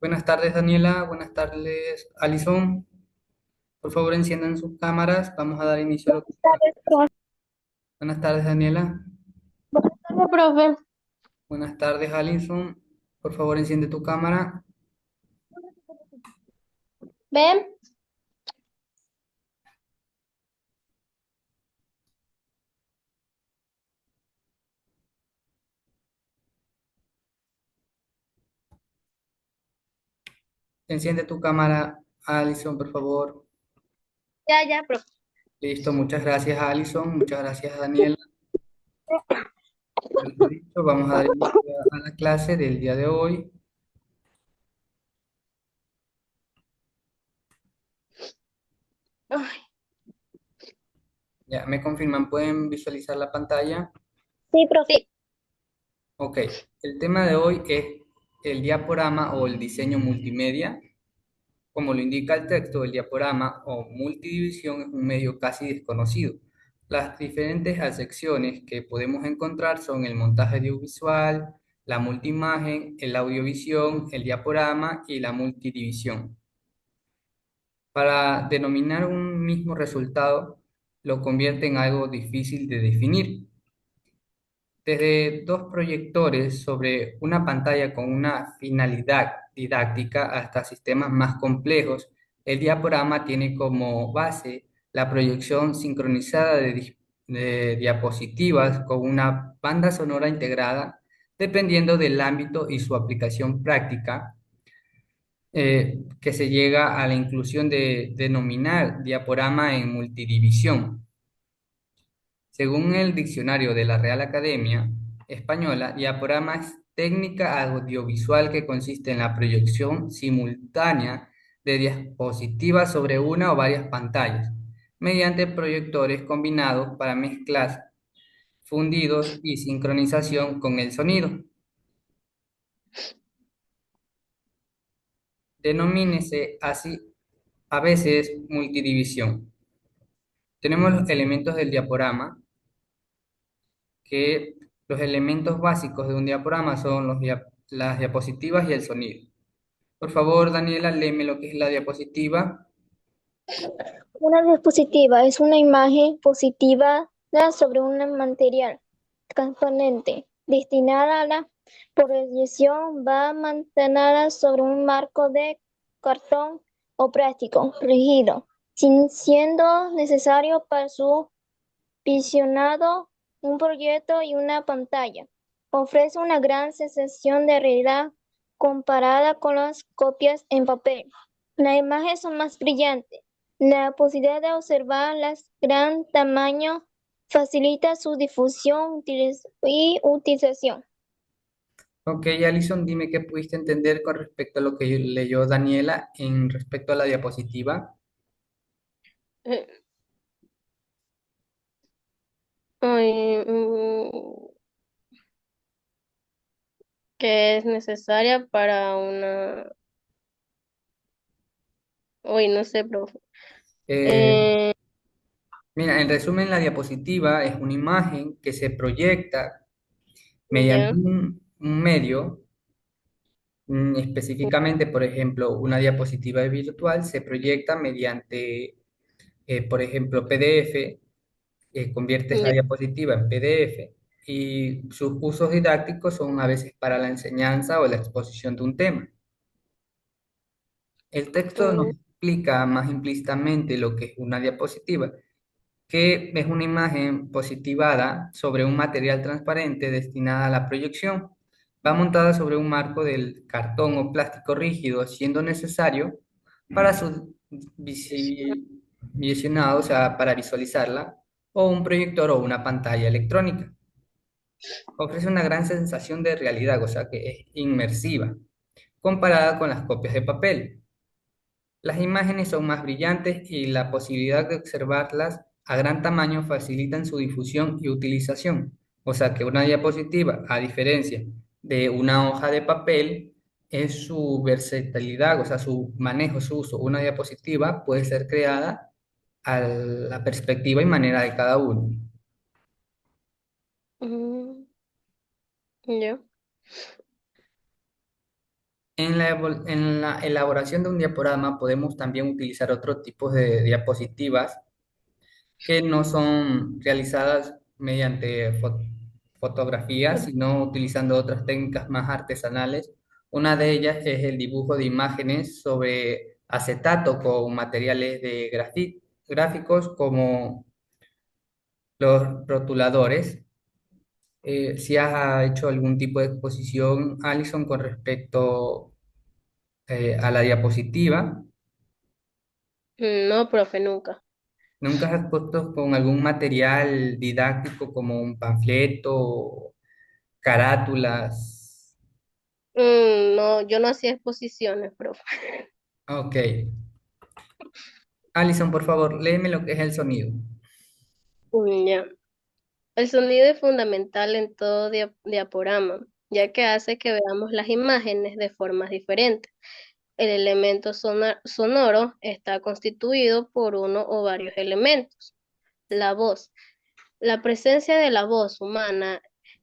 Buenas tardes, Daniela. Buenas tardes, Alison. Por favor, enciendan sus cámaras. Vamos a dar inicio a lo que es la Tardes, clase. Buenas tardes, Daniela. profe. Buenas tardes, Alison. Por favor, enciende tu cámara. Ven, Enciende tu cámara, Alison, por favor. ya, profe. Listo. Muchas gracias, Alison. Muchas gracias, Daniela. Como les he dicho, vamos a dar inicio a la clase del día de hoy. Ay, Ya me confirman, ¿pueden visualizar la pantalla? sí, profe. Ok. El tema de hoy es el diaporama o el diseño multimedia. Como lo indica el texto, el diaporama o multidivisión es un medio casi desconocido. Las diferentes acepciones que podemos encontrar son el montaje audiovisual, la multiimagen, el audiovisión, el diaporama y la multidivisión. Para denominar un mismo resultado, lo convierte en algo difícil de definir. Desde dos proyectores sobre una pantalla con una finalidad didáctica hasta sistemas más complejos, el diaporama tiene como base la proyección sincronizada de diapositivas con una banda sonora integrada, dependiendo del ámbito y su aplicación práctica, que se llega a la inclusión de denominar diaporama en multidivisión. Según el diccionario de la Real Academia Española, diaporama es técnica audiovisual que consiste en la proyección simultánea de diapositivas sobre una o varias pantallas, mediante proyectores combinados para mezclar fundidos y sincronización con el sonido. Denomínese así a veces multidivisión. Tenemos los elementos del diaporama, que los elementos básicos de un diaporama son las diapositivas y el sonido. Por favor, Daniela, léeme lo que es la diapositiva. Una diapositiva es una imagen positiva sobre un material transparente destinada a la proyección. Va mantenida sobre un marco de cartón o plástico rígido, sin siendo necesario para su visionado un proyecto y una pantalla. Ofrece una gran sensación de realidad comparada con las copias en papel. Las imágenes son más brillantes. La posibilidad de observarlas gran tamaño facilita su difusión y utilización. Ok, Alison, dime qué pudiste entender con respecto a lo que leyó Daniela en respecto a la diapositiva. Ay, que es necesaria para una... Uy, no sé, profe. Eh, Eh, Mira, en resumen, la diapositiva es una imagen que se proyecta mediante ya, un medio. Específicamente, por ejemplo, una diapositiva virtual se proyecta mediante, por ejemplo, PDF. Conviertes la ya, diapositiva en PDF y sus usos didácticos son a veces para la enseñanza o la exposición de un tema. El texto nos mm, explica más implícitamente lo que es una diapositiva, que es una imagen positivada sobre un material transparente destinada a la proyección. Va montada sobre un marco del cartón o plástico rígido, siendo necesario para su visionado, o sea, para visualizarla, o un proyector o una pantalla electrónica. Ofrece una gran sensación de realidad, o sea, que es inmersiva, comparada con las copias de papel. Las imágenes son más brillantes y la posibilidad de observarlas a gran tamaño facilitan su difusión y utilización. O sea que una diapositiva, a diferencia de una hoja de papel, es su versatilidad, o sea, su manejo, su uso. Una diapositiva puede ser creada a la perspectiva y manera de cada uno. mm, ya. En la elaboración de un diaporama podemos también utilizar otros tipos de diapositivas que no son realizadas mediante fotografías, sino utilizando otras técnicas más artesanales. Una de ellas es el dibujo de imágenes sobre acetato con materiales de gráficos como los rotuladores. Si has hecho algún tipo de exposición, Alison, con respecto a la diapositiva, No, profe, nunca. ¿nunca has expuesto con algún material didáctico como un panfleto, carátulas? No, yo no hacía exposiciones, profe. Ok. Alison, por favor, léeme lo que es el sonido. Ya. El sonido es fundamental en todo diaporama, ya que hace que veamos las imágenes de formas diferentes. El elemento sonoro está constituido por uno o varios elementos. La voz. La presencia de la voz humana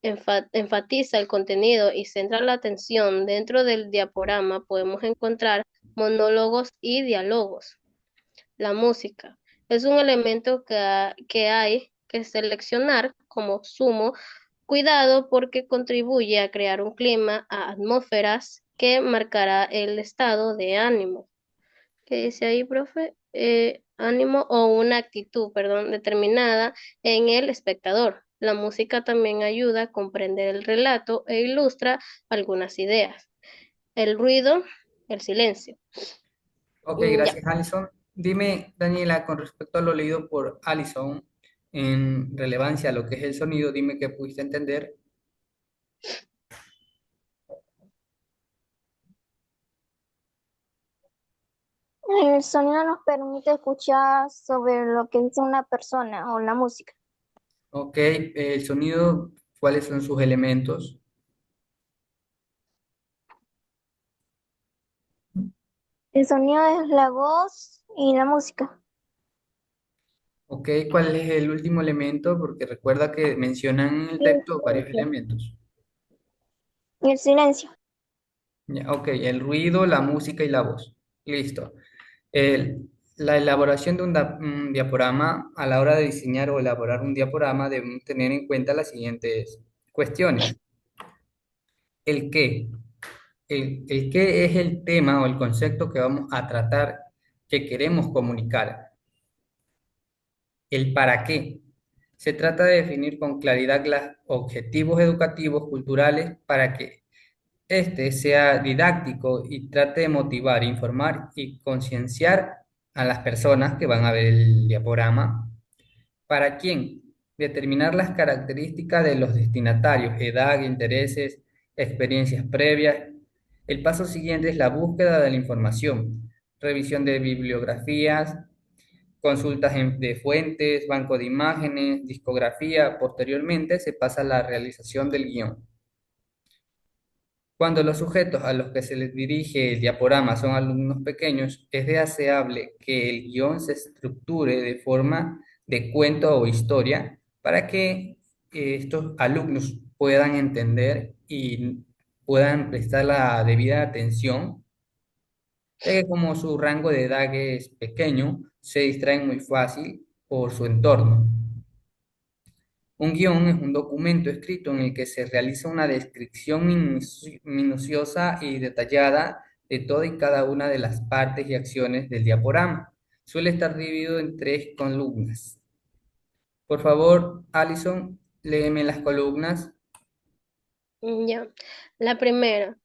enfatiza el contenido y centra la atención. Dentro del diaporama podemos encontrar monólogos y diálogos. La música es un elemento que hay que seleccionar como sumo cuidado porque contribuye a crear un clima, a atmósferas que marcará el estado de ánimo. ¿Qué dice ahí, profe? Ánimo o una actitud, perdón, determinada en el espectador. La música también ayuda a comprender el relato e ilustra algunas ideas. El ruido, el silencio. Ok, Ya. gracias, Alison. Dime, Daniela, con respecto a lo leído por Alison, en relevancia a lo que es el sonido, dime qué pudiste entender. El sonido nos permite escuchar sobre lo que dice una persona o la música. Ok, el sonido, ¿cuáles son sus elementos? El sonido es la voz y la música. Ok, ¿cuál es el último elemento? Porque recuerda que mencionan en el Y el texto varios silencio. elementos. Y el silencio. Ya, ok, el ruido, la música y la voz. Listo. La elaboración de un diaporama, a la hora de diseñar o elaborar un diaporama, debemos tener en cuenta las siguientes cuestiones. El qué. El qué es el tema o el concepto que vamos a tratar, que queremos comunicar. El para qué. Se trata de definir con claridad los objetivos educativos, culturales, para que este sea didáctico y trate de motivar, informar y concienciar a las personas que van a ver el diaporama. ¿Para quién? Determinar las características de los destinatarios, edad, intereses, experiencias previas. El paso siguiente es la búsqueda de la información, revisión de bibliografías, consultas de fuentes, banco de imágenes, discografía. Posteriormente se pasa a la realización del guión. Cuando los sujetos a los que se les dirige el diaporama son alumnos pequeños, es deseable que el guión se estructure de forma de cuento o historia para que estos alumnos puedan entender y puedan prestar la debida atención, ya que como su rango de edad es pequeño, se distraen muy fácil por su entorno. Un guión es un documento escrito en el que se realiza una descripción minuciosa y detallada de toda y cada una de las partes y acciones del diaporama. Suele estar dividido en tres columnas. Por favor, Alison, léeme las columnas. Ya. La primera,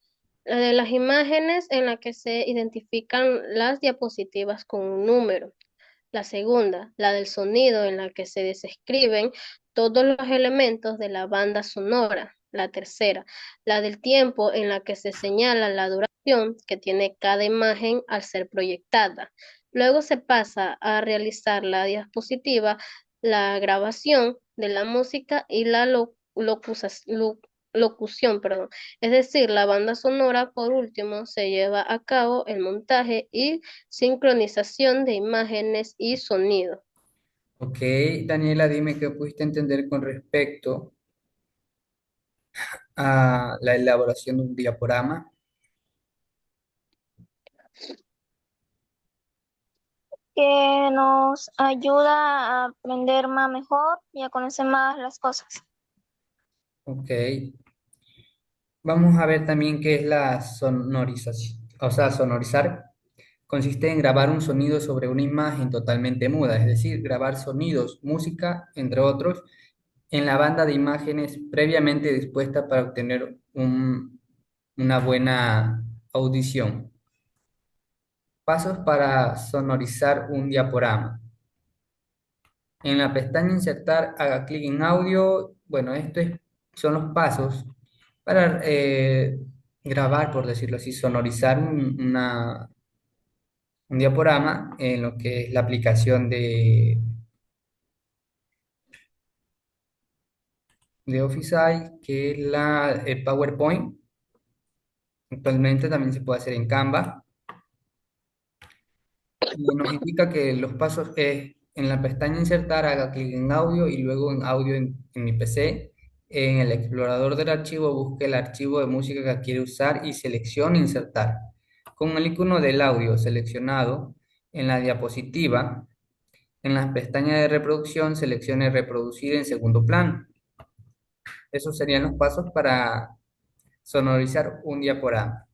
la de las imágenes en la que se identifican las diapositivas con un número. La segunda, la del sonido en la que se describen todos los elementos de la banda sonora. La tercera, la del tiempo en la que se señala la duración que tiene cada imagen al ser proyectada. Luego se pasa a realizar la diapositiva, la grabación de la música y la locución, perdón. Es decir, la banda sonora, por último, se lleva a cabo el montaje y sincronización de imágenes y sonido. Ok, Daniela, dime qué pudiste entender con respecto a la elaboración de un diaporama. que nos ayuda a aprender más mejor y a conocer más las cosas. Ok. Vamos a ver también qué es la sonorización. O sea, sonorizar consiste en grabar un sonido sobre una imagen totalmente muda, es decir, grabar sonidos, música, entre otros, en la banda de imágenes previamente dispuesta para obtener una buena audición. Pasos para sonorizar un diaporama. En la pestaña Insertar, haga clic en Audio. Bueno, son los pasos para grabar, por decirlo así, sonorizar un diaporama en lo que es la aplicación de Office, que es el PowerPoint. Actualmente también se puede hacer en Canva. Y nos indica que los pasos es en la pestaña Insertar, haga clic en Audio y luego en Audio en mi PC. En el explorador del archivo, busque el archivo de música que quiere usar y seleccione Insertar. Con el icono del audio seleccionado en la diapositiva, en la pestaña de reproducción, seleccione Reproducir en segundo plano. Esos serían los pasos para sonorizar un diaporama.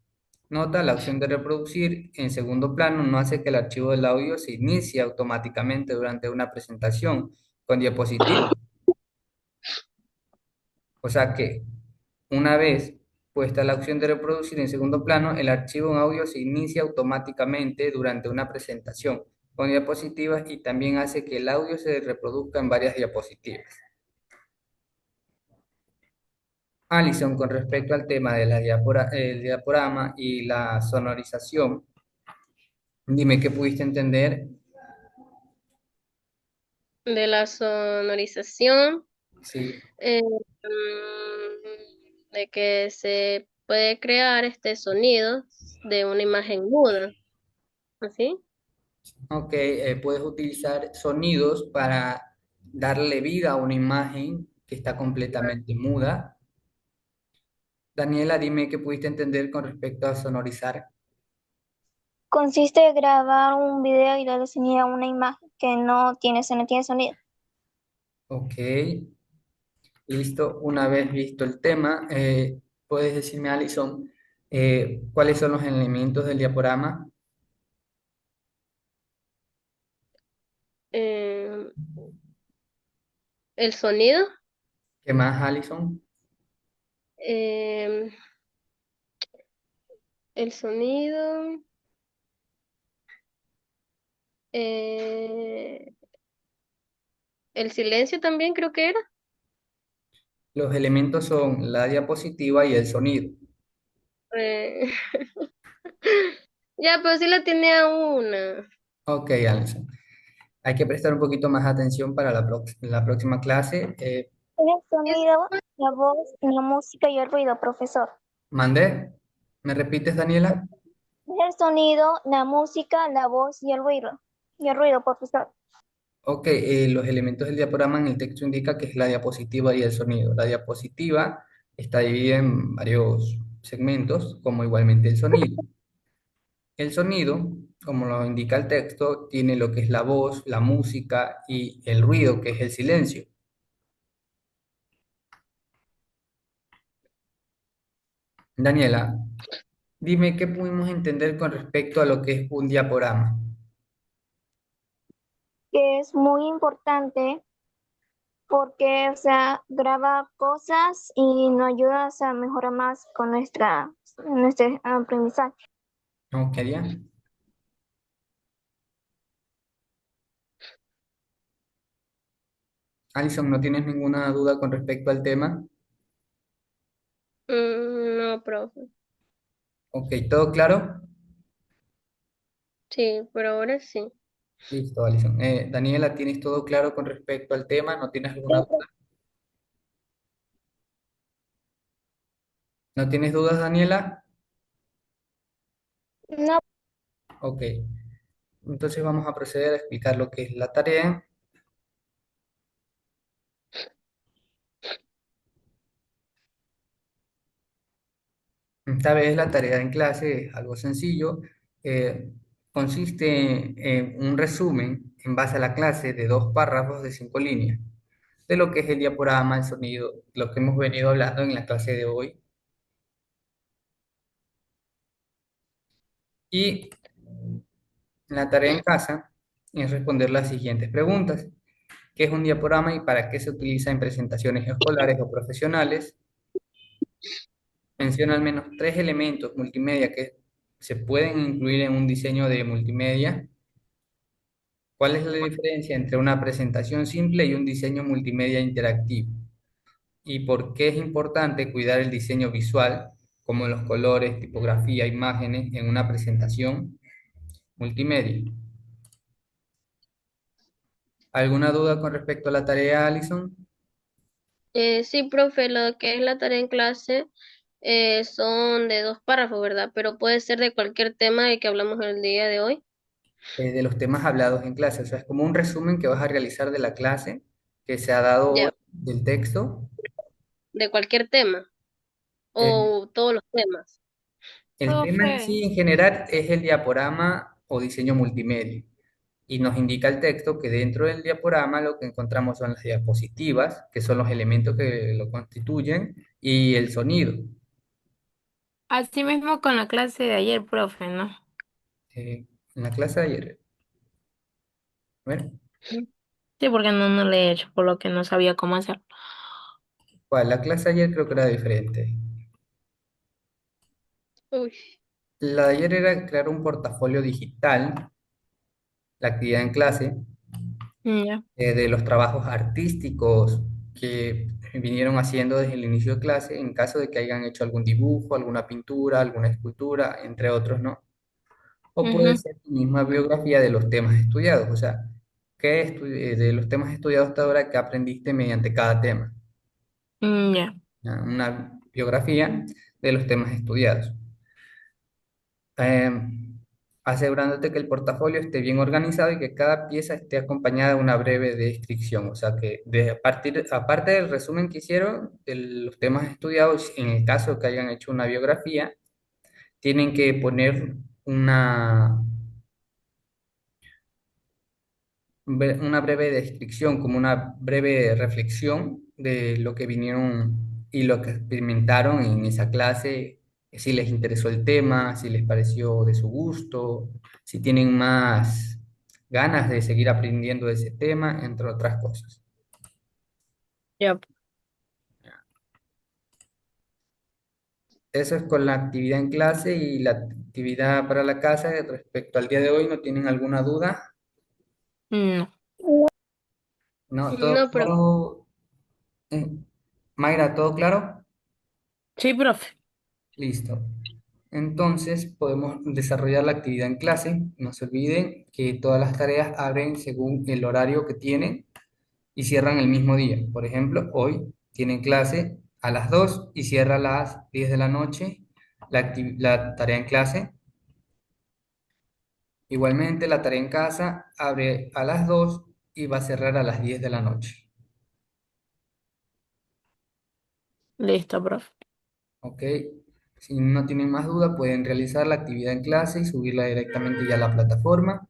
Nota, la opción de reproducir en segundo plano no hace que el archivo del audio se inicie automáticamente durante una presentación con diapositivas. O sea que una vez puesta la opción de reproducir en segundo plano, el archivo en audio se inicia automáticamente durante una presentación con diapositivas y también hace que el audio se reproduzca en varias diapositivas. Alison, con respecto al tema de el diaporama y la sonorización, dime qué pudiste entender. De la sonorización, Sí, de que se puede crear sonidos de una imagen muda, ¿así? ok, puedes utilizar sonidos para darle vida a una imagen que está completamente muda. Daniela, dime qué pudiste entender con respecto a sonorizar. Consiste en grabar un video y darle sonido a una imagen que no tiene sonido. Ok, listo. Una vez visto el tema, puedes decirme, Alison, cuáles son los elementos del diaporama. Eh, el sonido, ¿Qué más, Alison? eh, el sonido, eh, el silencio también creo que era. Los elementos son la diapositiva y el sonido. Eh, ya, pero sí la tiene a una. Ok, Alison. Hay que prestar un poquito más atención para la próxima clase. Es el sonido, la voz, la música y el ruido, profesor. ¿Mandé? ¿Me repites, Daniela? Es el sonido, la música, la voz y el ruido. Y el ruido, profesor. Ok, los elementos del diaporama en el texto indica que es la diapositiva y el sonido. La diapositiva está dividida en varios segmentos, como igualmente el sonido. El sonido, como lo indica el texto, tiene lo que es la voz, la música y el ruido, que es el silencio. Daniela, dime qué pudimos entender con respecto a lo que es un diaporama. Que es muy importante porque, o sea, graba cosas y nos ayuda, o sea, a mejorar más con nuestro aprendizaje. Ok, ya. Alison, ¿no tienes ninguna duda con respecto al tema? No, profe. Ok, ¿todo claro? Sí, por ahora sí. Listo, Alison. Daniela, ¿tienes todo claro con respecto al tema? ¿No tienes alguna Sí, duda? ¿No tienes dudas, Daniela? no, Ok. Entonces vamos a proceder a explicar lo que es la tarea. Esta vez la tarea en clase es algo sencillo. eh, consiste en un resumen en base a la clase de dos párrafos de 5 líneas de lo que es el diaporama, el sonido, lo que hemos venido hablando en la clase de hoy. Y la tarea en casa es responder las siguientes preguntas. ¿Qué es un diaporama y para qué se utiliza en presentaciones escolares o profesionales? Menciona al menos tres elementos multimedia que se pueden incluir en un diseño de multimedia. ¿Cuál es la diferencia entre una presentación simple y un diseño multimedia interactivo? ¿Y por qué es importante cuidar el diseño visual, como los colores, tipografía, imágenes, en una presentación multimedia? ¿Alguna duda con respecto a la tarea, Alison? Sí, profe, lo que es la tarea en clase son de 2 párrafos, ¿verdad? Pero puede ser de cualquier tema de que hablamos el día de hoy. De los temas hablados en clase. O sea, es como un resumen que vas a realizar de la clase que se ha dado hoy, Ya, del texto. de cualquier tema Eh, o todos los temas. el tema en Profe, sí, en general, es el diaporama o diseño multimedia. Y nos indica el texto que dentro del diaporama lo que encontramos son las diapositivas, que son los elementos que lo constituyen, y el sonido. así mismo con la clase de ayer, profe, ¿no? En la clase de ayer, bueno, Sí, porque no le he hecho, por lo que no sabía cómo hacerlo. ¿cuál? La clase de ayer creo que era diferente. Uy, La de ayer era crear un portafolio digital, la actividad en clase, Ya. de los trabajos artísticos que vinieron haciendo desde el inicio de clase, en caso de que hayan hecho algún dibujo, alguna pintura, alguna escultura, entre otros, ¿no? O puede Ujú. ser tu misma biografía de los temas estudiados, o sea, de los temas estudiados hasta ahora, qué aprendiste mediante cada tema. Ya. ¿Ya? Una biografía de los temas estudiados. Eh, Asegurándote que el portafolio esté bien organizado y que cada pieza esté acompañada de una breve descripción. O sea, que aparte del resumen que hicieron de los temas estudiados, en el caso que hayan hecho una biografía, tienen que poner una una breve descripción, como una breve reflexión de lo que vinieron y lo que experimentaron en esa clase, si les interesó el tema, si les pareció de su gusto, si tienen más ganas de seguir aprendiendo de ese tema, entre otras cosas. Ya. Eso es con la actividad en clase y la actividad para la casa. Respecto al día de hoy, ¿no tienen alguna duda? No. ¿No? ¿Todo no, profe. claro? Eh, Mayra, ¿todo claro? Sí, profe. Listo. Entonces podemos desarrollar la actividad en clase. No se olviden que todas las tareas abren según el horario que tienen y cierran el mismo día. Por ejemplo, hoy tienen clase a las 2 y cierra a las 10 de la noche la tarea en clase. Igualmente, la tarea en casa abre a las 2 y va a cerrar a las 10 de la noche. Listo, profe. ¿Ok? Si no tienen más duda, pueden realizar la actividad en clase y subirla directamente ya a la plataforma.